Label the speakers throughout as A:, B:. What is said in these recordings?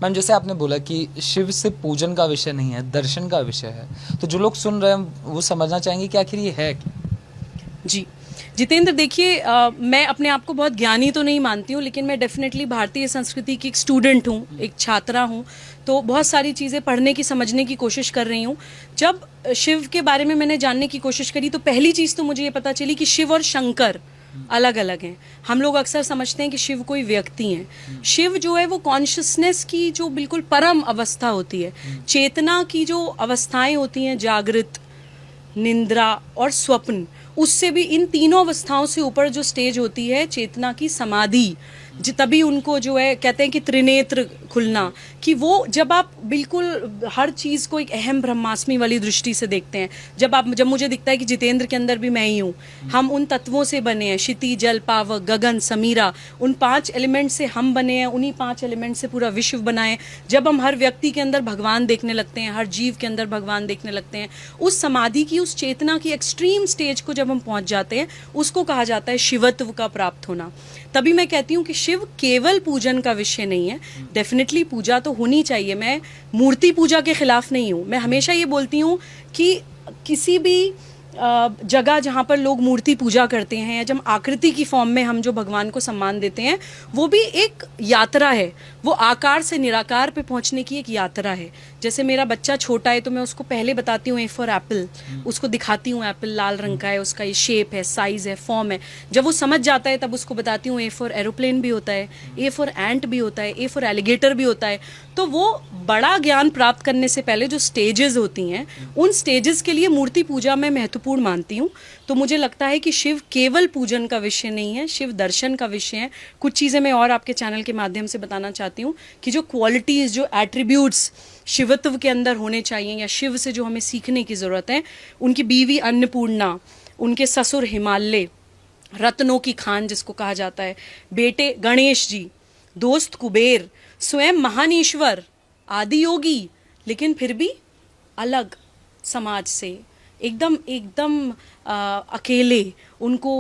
A: Ma'am जैसे आपने बोला कि शिव से पूजन का विषय नहीं है, दर्शन का विषय है, तो जो लोग सुन रहे हैं वो समझना चाहेंगे कि आखिर ये है क्या?
B: जी जितेंद्र, देखिए, मैं अपने आप को बहुत ज्ञानी तो नहीं मानती हूँ, लेकिन मैं डेफिनेटली भारतीय संस्कृति की एक स्टूडेंट हूँ, एक छात्रा हूँ। तो बहुत सारी चीज़ें पढ़ने की, समझने की कोशिश कर रही हूँ। जब शिव के बारे में मैंने जानने की कोशिश करी तो पहली चीज़ तो मुझे ये पता चली कि शिव और शंकर अलग अलग हैं। हम लोग अक्सर समझते हैं कि शिव कोई व्यक्ति हैं। शिव जो है वो कॉन्शियसनेस की जो बिल्कुल परम अवस्था होती है, चेतना की जो अवस्थाएं होती हैं, जागृत, निंद्रा और स्वप्न, उससे भी इन तीनों अवस्थाओं से ऊपर जो स्टेज होती है चेतना की, समाधि, तभी उनको जो है कहते हैं कि त्रिनेत्र खुलना, कि वो जब आप बिल्कुल हर चीज़ को एक अहम ब्रह्मास्मि वाली दृष्टि से देखते हैं। जब मुझे दिखता है कि जितेंद्र के अंदर भी मैं ही हूँ, हम उन तत्वों से बने हैं, क्षिति, जल, पावक, गगन, समीरा, उन 5 एलिमेंट से हम बने हैं, उन्हीं 5 एलिमेंट से पूरा विश्व बना है। जब हम हर व्यक्ति के अंदर भगवान देखने लगते हैं, हर जीव के अंदर भगवान देखने लगते हैं, उस समाधि की, उस चेतना की एक्सट्रीम स्टेज को जब हम पहुंच जाते हैं, उसको कहा जाता है शिवत्व का प्राप्त होना। तभी मैं कहती हूँ कि शिव केवल पूजन का विषय नहीं है। डेफिनेटली पूजा तो होनी चाहिए, मैं मूर्ति पूजा के खिलाफ नहीं हूँ। मैं हमेशा ये बोलती हूँ कि किसी भी जगह जहाँ पर लोग मूर्ति पूजा करते हैं, या जब आकृति की फॉर्म में हम जो भगवान को सम्मान देते हैं, वो भी एक यात्रा है। वो आकार से निराकार पे पहुँचने की एक यात्रा है। जैसे मेरा बच्चा छोटा है तो मैं उसको पहले बताती हूँ ए फॉर एप्पल, उसको दिखाती हूँ एप्पल लाल रंग का है, उसका ये शेप है, साइज है, फॉर्म है। जब वो समझ जाता है तब उसको बताती हूँ ए फॉर एरोप्लेन भी होता है, ए फॉर एंट भी होता है, ए फॉर एलिगेटर भी होता है। तो वो बड़ा ज्ञान प्राप्त करने से पहले जो स्टेजेस होती हैं, उन स्टेजेस के लिए मूर्ति पूजा मैं महत्वपूर्ण मानती हूँ। तो मुझे लगता है कि शिव केवल पूजन का विषय नहीं है, शिव दर्शन का विषय है। कुछ चीज़ें मैं और आपके चैनल के माध्यम से बताना चाहती हूँ कि जो क्वालिटीज़, जो एट्रीब्यूट्स शिवत्व के अंदर होने चाहिए, या शिव से जो हमें सीखने की ज़रूरत है। उनकी बीवी अन्नपूर्णा, उनके ससुर हिमालय, रत्नों की खान जिसको कहा जाता है, बेटे गणेश जी, दोस्त कुबेर, स्वयं महान ईश्वर, आदि योगी, लेकिन फिर भी अलग समाज से, एकदम एकदम अकेले, उनको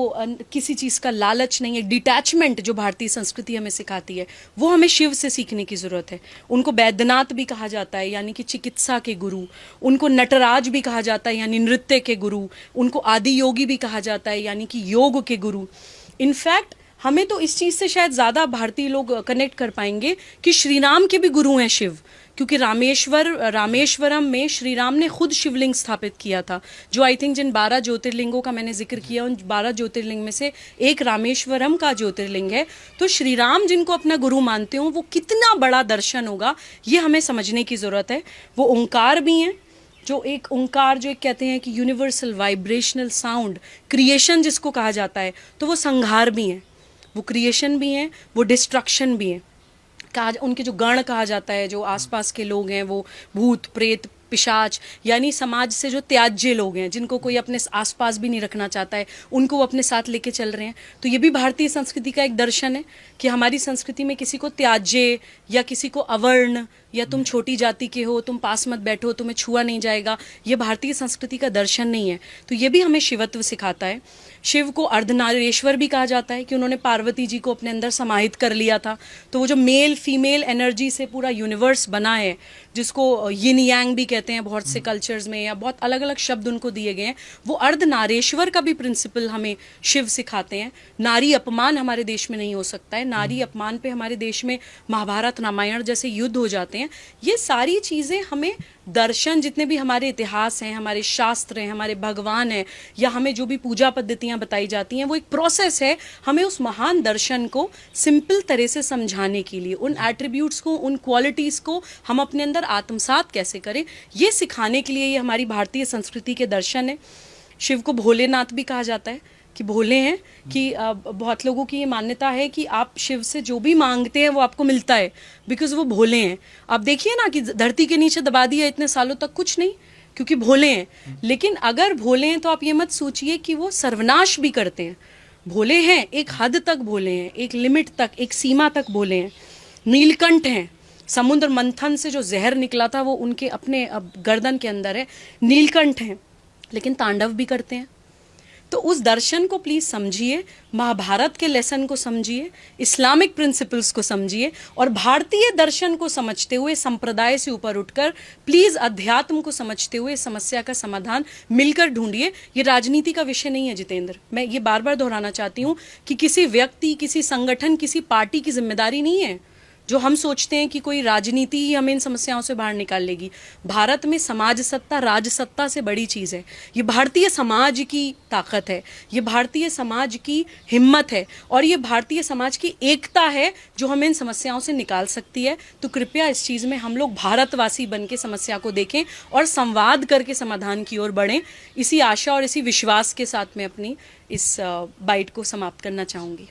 B: किसी चीज़ का लालच नहीं है, डिटैचमेंट जो भारतीय संस्कृति हमें सिखाती है, वो हमें शिव से सीखने की ज़रूरत है। उनको वैद्यनाथ भी कहा जाता है, यानी कि चिकित्सा के गुरु। उनको नटराज भी कहा जाता है, यानी नृत्य के गुरु। उनको आदि योगी भी कहा जाता है, यानी कि योग के गुरु। इनफैक्ट हमें तो इस चीज़ से शायद ज़्यादा भारतीय लोग कनेक्ट कर पाएंगे कि श्री राम के भी गुरु हैं शिव, क्योंकि रामेश्वरम में श्री राम ने खुद शिवलिंग स्थापित किया था, जो आई थिंक जिन 12 ज्योतिर्लिंगों का मैंने जिक्र किया, उन 12 ज्योतिर्लिंग में से एक रामेश्वरम का ज्योतिर्लिंग है। तो श्री राम जिनको अपना गुरु मानते हो, वो कितना बड़ा दर्शन होगा, ये हमें समझने की ज़रूरत है। वो ओंकार भी हैं, जो एक ओंकार, जो एक कहते हैं कि यूनिवर्सल वाइब्रेशनल साउंड, क्रिएशन जिसको कहा जाता है, तो वो संहार भी हैं, वो क्रिएशन भी हैं, वो डिस्ट्रक्शन भी हैं। उनके जो गण कहा जाता है, जो आसपास के लोग हैं, वो भूत, प्रेत, पिशाच, यानी समाज से जो त्याज्य लोग हैं, जिनको कोई अपने आसपास भी नहीं रखना चाहता है, उनको वो अपने साथ लेके चल रहे हैं। तो ये भी भारतीय संस्कृति का एक दर्शन है कि हमारी संस्कृति में किसी को त्याज्य, या किसी को अवर्ण, या तुम छोटी जाति के हो, तुम पास मत बैठो, तुम्हें छुआ नहीं जाएगा, ये भारतीय संस्कृति का दर्शन नहीं है। तो ये भी हमें शिवत्व सिखाता है। शिव को अर्धनारीश्वर भी कहा जाता है कि उन्होंने पार्वती जी को अपने अंदर समाहित कर लिया था। तो वो जो मेल फीमेल एनर्जी से पूरा यूनिवर्स बना है, जिसको यिन यांग भी कहते हैं बहुत से कल्चर्स में, या बहुत अलग अलग शब्द उनको दिए गए हैं, वो अर्धनारेश्वर का भी प्रिंसिपल हमें शिव सिखाते हैं। नारी अपमान हमारे देश में नहीं हो सकता है। नारी अपमान पे हमारे देश में महाभारत, रामायण जैसे युद्ध हो जाते हैं। ये सारी चीज़ें हमें दर्शन, जितने भी हमारे इतिहास हैं, हमारे शास्त्र हैं, हमारे भगवान हैं, या हमें जो भी पूजा पद्धतियाँ बताई जाती हैं, वो एक प्रोसेस है हमें उस महान दर्शन को सिंपल तरह से समझाने के लिए। उन एट्रीब्यूट्स को, उन क्वालिटीज़ को हम अपने अंदर आत्मसात कैसे करें, ये सिखाने के लिए ये हमारी भारतीय संस्कृति के दर्शन है। शिव को भोलेनाथ भी कहा जाता है कि भोले हैं, कि बहुत लोगों की ये मान्यता है कि आप शिव से जो भी मांगते हैं वो आपको मिलता है, बिकॉज वो भोले हैं। आप देखिए ना कि धरती के नीचे दबा दिया इतने सालों तक, कुछ नहीं, क्योंकि भोले हैं। लेकिन अगर भोले हैं तो आप ये मत सोचिए कि वो सर्वनाश भी करते हैं। भोले हैं, एक हद तक भोले हैं, एक लिमिट तक, एक सीमा तक भोले हैं। नीलकंठ हैं, समुद्र मंथन से जो जहर निकला था वो उनके अपने गर्दन के अंदर है। नीलकंठ हैं, लेकिन तांडव भी करते हैं। तो उस दर्शन को प्लीज समझिए, महाभारत के लेसन को समझिए, इस्लामिक प्रिंसिपल्स को समझिए, और भारतीय दर्शन को समझते हुए संप्रदाय से ऊपर उठकर प्लीज अध्यात्म को समझते हुए समस्या का समाधान मिलकर ढूंढिए। ये राजनीति का विषय नहीं है जितेंद्र, मैं ये बार बार दोहराना चाहती हूँ कि किसी व्यक्ति, किसी संगठन, किसी पार्टी की जिम्मेदारी नहीं है जो हम सोचते हैं कि कोई राजनीति ही हमें इन समस्याओं से बाहर निकाल लेगी। भारत में समाज सत्ता राज सत्ता से बड़ी चीज़ है। ये भारतीय समाज की ताकत है, ये भारतीय समाज की हिम्मत है, और ये भारतीय समाज की एकता है जो हमें इन समस्याओं से निकाल सकती है। तो कृपया इस चीज़ में हम लोग भारतवासी बन के समस्या को देखें और संवाद करके समाधान की ओर बढ़ें। इसी आशा और इसी विश्वास के साथ मैं अपनी इस बाइट को समाप्त करना चाहूँगी।